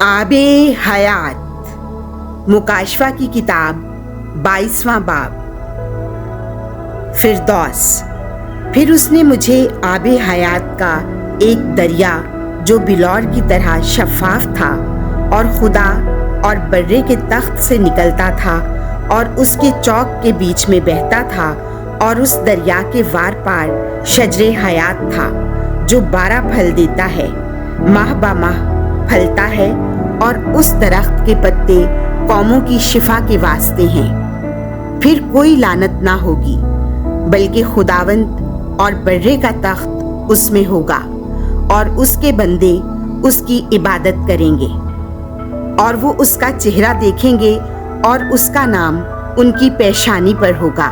आबे हयात मुकाशवा की किताब 22वां बाब। फिरदौस। फिर उसने मुझे आबे हयात का एक दरिया जो बिलौर की तरह शफाफ था और खुदा और बर्रे के तख्त से निकलता था और उसके चौक के बीच में बहता था, और उस दरिया के वार पार शजरे हयात था जो 12 फल देता है, माह बा माह फलता है, और उस दरख्त के पत्ते कौमों की शिफा के वास्ते हैं। फिर कोई लानत ना होगी, बल्कि खुदावंद और बर्रे का तख्त उसमें होगा, और उसके बंदे उसकी इबादत करेंगे, और वो उसका चेहरा देखेंगे, और उसका नाम उनकी पेशानी पर होगा,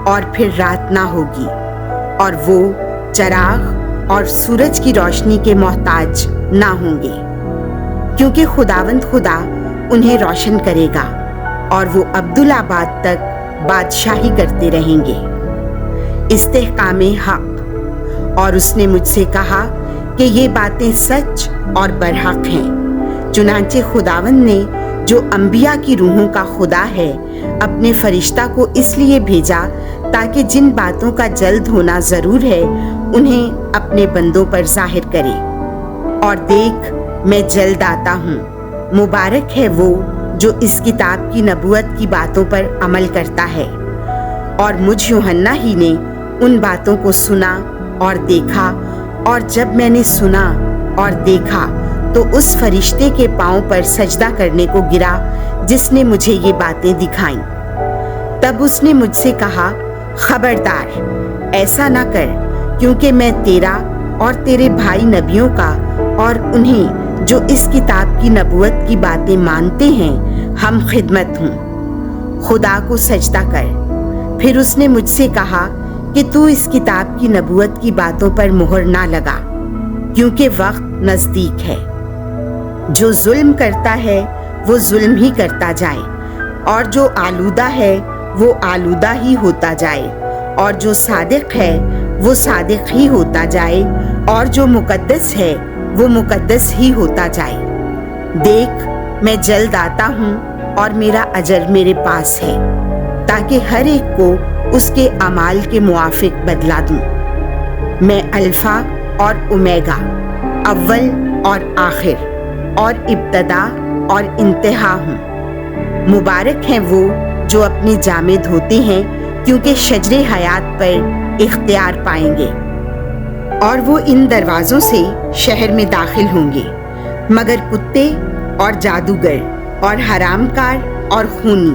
और फिर रात ना होगी, और वो चराग और सूरज की रोशनी के मोहताज ना होंगे, क्योंकि खुदावंद खुदा उन्हें रोशन करेगा, और वो अब्दुल्लाबाद तक बादशाही करते रहेंगे। इस्तेहकामे हक। और उसने मुझसे कहा कि ये बातें सच और बरहक हैं। चुनांचे खुदावंद ने, जो अंबिया की रूहों का खुदा है, अपने फरिश्ता को इसलिए भेजा ताकि जिन बातों का जल्द होना जरूर है उन्हें अपने बंदों पर जाहिर करे। और देख, मैं जल्द आता हूँ। मुबारक है वो जो इस किताब की नबूवत की बातों पर अमल करता है। और मुझ यूहन्ना ही ने उन बातों को सुना और देखा, और जब मैंने सुना और देखा तो उस फरिश्ते के पांव पर सजदा करने को गिरा जिसने मुझे ये बातें दिखाईं। तब उसने मुझसे कहा, खबरदार, ऐसा ना कर, क्योंकि मैं तेरा और तेरे भाई नबियों का और उन्हें जो इस किताब की नबूवत की बातें मानते हैं हम खिदमत हूँ। खुदा को सजदा कर। फिर उसने मुझसे कहा कि तू इस किताब की नबूवत की बातों पर मुहर ना लगा, क्योंकि वक्त नजदीक है। जो जुल्म करता है वो जुल्म ही करता जाए, और जो आलूदा है वो आलूदा ही होता जाए, और जो सादिक है वो सादिक ही होता जाए, और जो मुकद्दस है वो मुकद्दस ही होता जाए। देख, मैं जल्द आता हूँ, और मेरा अजर मेरे पास है, ताकि हर एक को उसके अमाल के मुआफिक बदला दूं। मैं अल्फा और ओमेगा, अव्वल और आखिर, और इब्तदा और इंतहा हूँ। मुबारक हैं वो जो अपने जामे धोते हैं, क्योंकि शजरे हयात पर इख्तियार पाएंगे। और वो इन दरवाज़ों से शहर में दाखिल होंगे, मगर कुत्ते और जादूगर और हरामकार और खूनी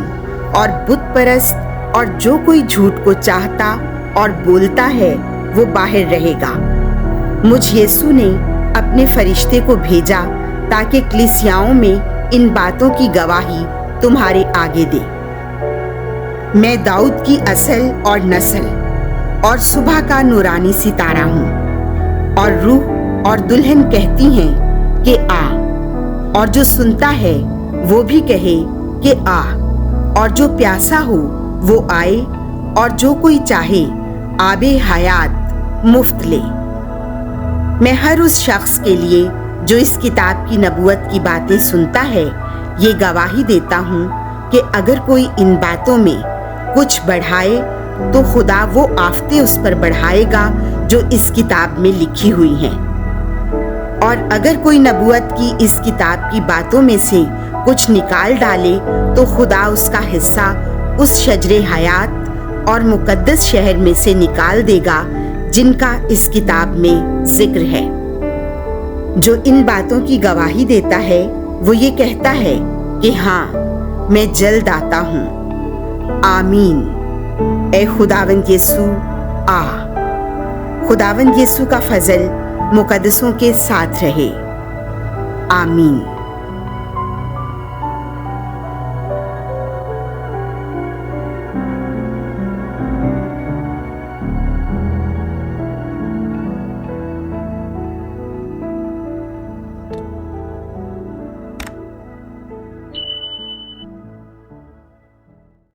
और बुत परस्त और जो कोई झूठ को चाहता और बोलता है वो बाहर रहेगा। मुझ यीशु ने अपने फरिश्ते को भेजा ताकि कलीसियाओं में इन बातों की गवाही तुम्हारे आगे दे। मैं दाऊद की असल और नस्ल और सुबह का नूरानी सितारा हूँ। और रूह और दुल्हन कहती हैं कि आ, और जो सुनता है वो भी कहे कि आ, और जो प्यासा हो वो आए, और जो कोई चाहे आबे हयात मुफ्त ले। मैं हर उस शख्स के लिए जो इस किताब की नबूवत की बातें सुनता है ये गवाही देता हूँ कि अगर कोई इन बातों में कुछ बढ़ाए तो खुदा वो आफतें उस पर बढ़ाएगा जो इस किताब में लिखी हुई हैं। और अगर कोई नबूवत की इस किताब की बातों में से कुछ निकाल डाले तो खुदा उसका हिस्सा उस शजरे हयात और मुकद्दस शहर में से निकाल देगा जिनका इस किताब में जिक्र है। जो इन बातों की गवाही देता है वो ये कहता है कि हाँ, मैं जल्द आता हूँ। आमीन। ए खुदावंद यीशु, आ। खुदावंद यीशु का फजल मुकद्दसों के साथ रहे। आमीन।